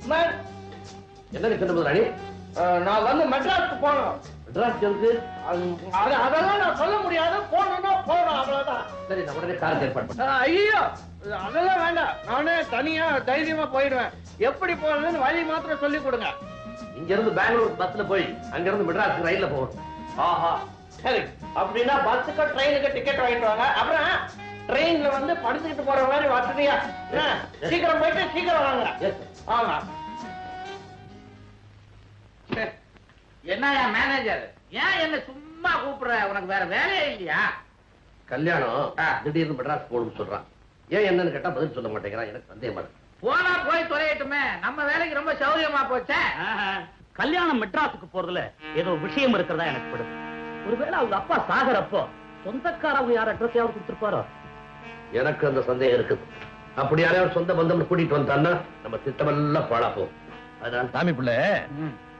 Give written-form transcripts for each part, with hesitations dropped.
என்ன சொன்ன முதலாளி? நான் வந்து மெட்ராஸ்க்கு போனோம். மெட்ராஸ் இருக்கு அதெல்லாம் நான் சொல்ல முடியாது. போகணும்னா போகணும், அவ்வளவுதான். சரி, நான் உடனே கார் ஏற்பாடு பண்ணேன். ஐயோ, அதெல்லாம் வேண்டாம். நானே தனியா தைரியமா போயிடுவேன். எப்படி போறதுன்னு வழி மாத்திரம் சொல்லி கொடுங்க. இங்க இருந்து பெங்களூர் பஸ்ல போய் அங்க இருந்து மெட்ராஸ் ரயில்ல போகணும். ஆஹா, சரி. அப்படின்னா பஸ்ஸுக்கு ட்ரெயினுக்கு டிக்கெட் வாங்கிட்டு வாங்க. அப்புறம் ட்ரெயின்ல வந்து படுத்துக்கிட்டு போற மாதிரி வசதியா சீக்கிரம் போயிட்டு சீக்கிரம் வாங்க. ஆமா. என்னயா மேனேஜர், ஏன் என்ன சும்மா கூப்பிடுற? உனக்கு வேற வேலையே இல்லையா? கல்யாணம் திடீர்னு மெட்ராஸ் போகணும்னு சொல்றான். ஏன் என்னன்னு கேட்டா பதில் சொல்ல மாட்டேங்கிறான். எனக்கு சந்தேகமா இருக்கு. போனா போய் தொலையட்டுமே, நம்ம வேலைக்கு ரொம்ப சௌரியமா போச்சே. கல்யாணம் மெட்ராஸுக்கு போறதுல ஏதோ விஷயம் இருக்கிறதா எனக்கு படுது. ஒருவேளை அவங்க அப்பா சாகரப்போ சொந்தக்காரவங்க யார் அட்ரஸ் யாரும் கொடுத்திருப்பாரோ? எனக்கு அந்த சந்தேகம் இருக்குது. அப்படி யாரையாவது சொந்த பந்தம் கூட்டிட்டு வந்தான்னா நம்ம திட்டமெல்லாம் பாழா போகும். அதனால சாமி பிள்ளை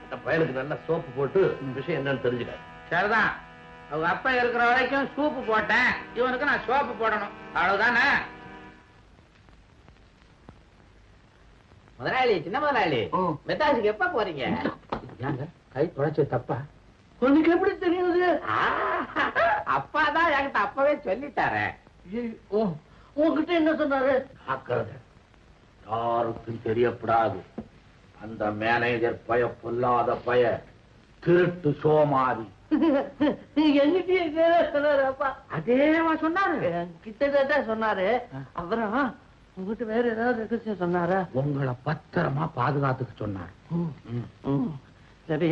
அந்த பையனுக்கு நல்லா சோப்பு போட்டு விஷயம் என்னன்னு தெரிஞ்சுக்க. சரிதான், அவங்க அப்பா இருக்கிற வரைக்கும் சூப்பு போட்டேன், இவனுக்கு நான் சோப்பு போடணும், அவ்வளவுதானே? முதலாளி, சின்ன முதலாளி, மெட்ராஸுக்கு எப்ப போறீங்க? கை தொலைச்சு தப்பா? உனக்கு எப்படி தெரியுது? அப்பாதான் என்கிட்ட அப்பவே சொல்லிட்டாரு. உங்ககிட்ட என்ன சொன்னாரு? யாருக்கும் தெரியப்படாது. அந்த மேனேஜர் பய பொல்லாத பய, திருட்டு சோமாரி. எங்கிட்டயே சொன்னாரு அப்பா. அதேவா சொன்னாரு? கிட்டத்தட்ட சொன்னாரு. அப்புறம் உங்ககிட்ட வேற ஏதாவது ரகசியம் சொன்னாரா? உங்களை பத்திரமா பாதுகாத்துக்க சொன்னார். சரி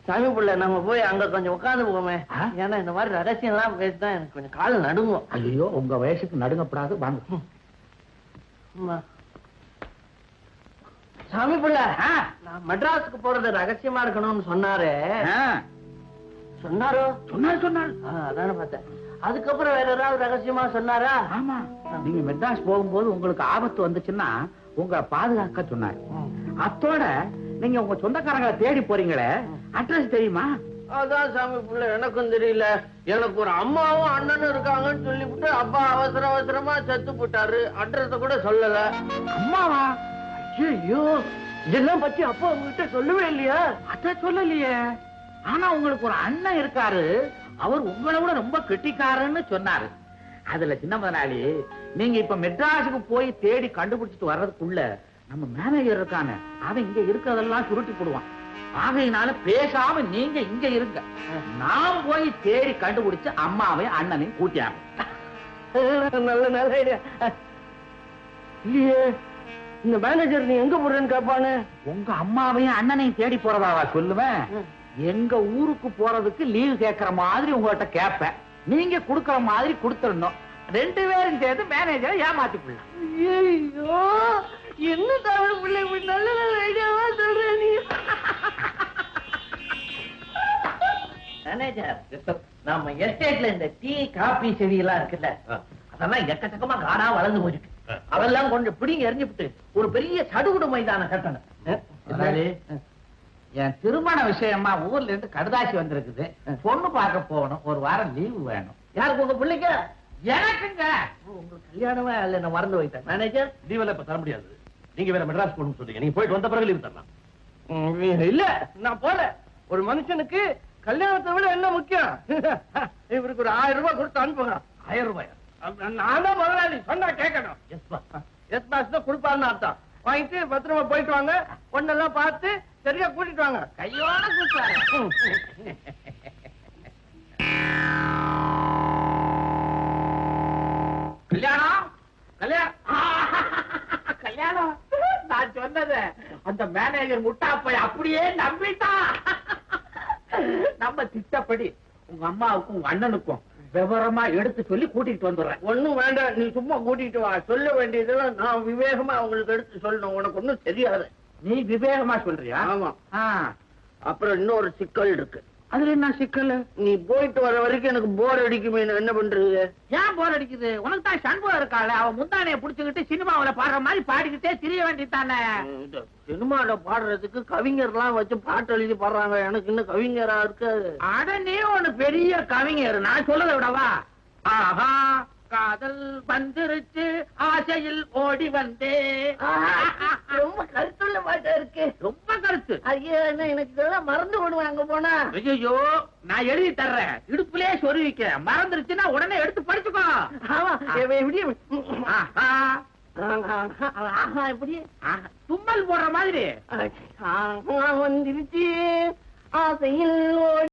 சாமி பிள்ளை, நம்ம போய் அங்க கொஞ்சம் உட்கார்ந்து போவோமே. ஏன்னா இந்த மாதிரி ரகசியம் எல்லாம் பேசினா எனக்கு கொஞ்சம் கால் நடுங்கும். ஐயோ, உங்க வயசுக்கு நடுங்கப்படாது, வாங்க. சாமி பிள்ளை, நான் மெட்ராஸுக்கு போறது ரகசியமா இருக்கணும்னு சொன்னாரு. சொன்னாரோ? சொன்னாரு. அதான பார்த்தேன். அதுக்கப்புறம் வேற ஏதாவது ரகசியமா சொன்னாரா? ஆமா, நீங்க மெட்ராஸ் போகும்போது உங்களுக்கு ஆபத்து வந்துச்சுன்னா உங்களை பாதுகாக்க சொன்னாரு. அத்தோட நீங்க உங்க சொந்தக்காரங்களை தேடி போறீங்களே, அட்ரஸ் தெரியுமா? அதான் சாமி பிள்ளை, எனக்கும் தெரியல. எனக்கு ஒரு அம்மாவும் அண்ணனும் இருக்காங்கன்னு சொல்லிவிட்டு அப்பா அவசரமா செத்து போட்டாரு. அட்ரஸ கூட சொல்லல. அம்மாவா? ஐயோ, இதெல்லாம் பத்தி அப்பா உங்ககிட்ட சொல்லவே இல்லையா? அத சொல்லலையே. ஆனா உங்களுக்கு ஒரு அண்ணன் இருக்காரு, அவர் உங்களை விட ரொம்ப கெட்டிக்காரன்னு சொன்னாரு. அதுல சின்ன முதலாளி, நீங்க இப்ப மெட்ராஸுக்கு போய் தேடி கண்டுபிடிச்சிட்டு வர்றதுக்குள்ள நம்ம மேனேஜர் இருக்கானே, அவன் இங்க இருக்கிறதெல்லாம் சுருட்டி போடுவான். ஆகையினால பேசாம நீங்க இங்க இருங்க, நான் போய் தேடி கண்டுபிடிச்சு அம்மாவையும் அண்ணனையும் கூட்டியாங்க. நல்ல ஐடியா. இல்லையே, இந்த மேனேஜர் நீ எங்க போறேன்னு கேட்பானு. உங்க அம்மாவையும் அண்ணனையும் தேடி போறதாவா சொல்லுவேன்? எங்க ஊருக்கு போறதுக்கு லீவ் கேட்கற மாதிரி உங்ககிட்ட கேட்பேன், நீங்க குடுக்கற மாதிரி கொடுத்துடணும். 2 பேரும் சேர்ந்து மேனேஜரை ஏமாத்திக்கலாம். ஐயோ, என்ன தமிழ் பிள்ளை நல்ல ஐடியாவா சொல்ற நீ. மேனேஜர், நம்ம எஸ்டேட்ல இந்த டீ காபி செடி எல்லாம் இருக்குல்ல, அதெல்லாம் எக்கச்சக்கமா காடா வளர்ந்து போயிருக்கு. அதெல்லாம் கொஞ்சம் பிடிங்க எரிஞ்சுட்டு ஒரு பெரிய சடுகுடு மைதானம் கட்டணும். என் திருமண விஷயமா ஊர்ல இருந்து கடுதாசி வந்திருக்குது, பொண்ணு பார்க்க போகணும், ஒரு வாரம் லீவு வேணும். யாருக்கு? உங்க பிள்ளைங்க? எனக்குங்க. உங்களுக்கு கல்யாணமே இல்ல, நான் மறந்து போயிட்டேன். மேனேஜர், லீவெல்லாம் இப்ப தர முடியாது. நீங்க வேற மெட்ராஸ் போகணும்னு சொல்றீங்க. நீங்க போயிட்டு வந்த பிறகு லீவ் தரலாம். இல்ல, நான் போல. ஒரு மனுஷனுக்கு கல்யாணத்தை விட என்ன முக்கியம்? இவருக்கு ஒரு 1000 ரூபாய் கொடுத்து அனுப்புங்க. 1000 ரூபாயா? நான் தான் முதலாளி, சொன்னா கேட்கணும். எஸ் பாஸ் தான் கொடுப்பாருன்னு அர்த்தம். வாங்கிட்டு பத்திரமா போயிட்டு வாங்க. பொண்ணெல்லாம் பார்த்து சரியா கூட்டிட்டு வாங்க. கையோட கூட்டுவாரு. கல்யாணம் கல்யாணம் நான் சொன்னது அந்த மேனேஜர் முட்டாப்பை அப்படியே நம்பிட்டான். நம்ம திட்டப்படி உங்க அம்மாவுக்கும் உங்க அண்ணனுக்கும் விவரமா எடுத்து சொல்லி கூட்டிட்டு வந்துடுறேன். ஒண்ணும் வேண்டாம், நீ சும்மா கூட்டிட்டு வா. சொல்ல வேண்டியதெல்லாம் நான் விவேகமா அவங்களுக்கு எடுத்து சொல்லணும். உனக்கு ஒண்ணும் தெரியாது. நீ விவேகமா சொல்றியா? ஆமா. அப்புறம் இன்னொரு சிக்கல் இருக்கு. அதுல என்ன சிக்கல்? நீ போயிட்டு வர வரைக்கும் எனக்கு போர் அடிக்குமே, என்ன பண்றது? ஏன் போர் அடிக்குது? உனக்கு தான் சண்முகம் இருக்காளே, அவன் முந்தானைய புடிச்சுக்கிட்டு சினிமாவில பாடுற மாதிரி பாடிக்கிட்டே திரிய வேண்டியதானே. சினிமாவில பாடுறதுக்கு கவிஞர்லாம் வச்சு பாட்டு எழுதி பாடுறாங்க. எனக்கு இன்னும் கவிஞரா இருக்காது. அட நீ ஒண்ணு பெரிய கவிஞர், நான் சொல்லதை விடவா? ஆஹா, காதல் வந்துருச்சு, ஆசையில் ஓடி வந்தே. ரொம்ப கருத்துள்ள பாட்டா இருக்கு. இருக்கு? ரொம்ப கருத்து. ஐயோ, எனக்கு இதெல்லாம் மறந்து விடுவேன் அங்க போனா. ஐயோ, நான் எழுதி தர்றேன், இடுப்புலயே சொருவிக்க. மறந்துருச்சுன்னா உடனே எடுத்து படிச்சுக்கோ. ஆமா, எப்படி ஆஹா, எப்படி தும்மல் போடுற மாதிரி வந்துருச்சு ஆசையில்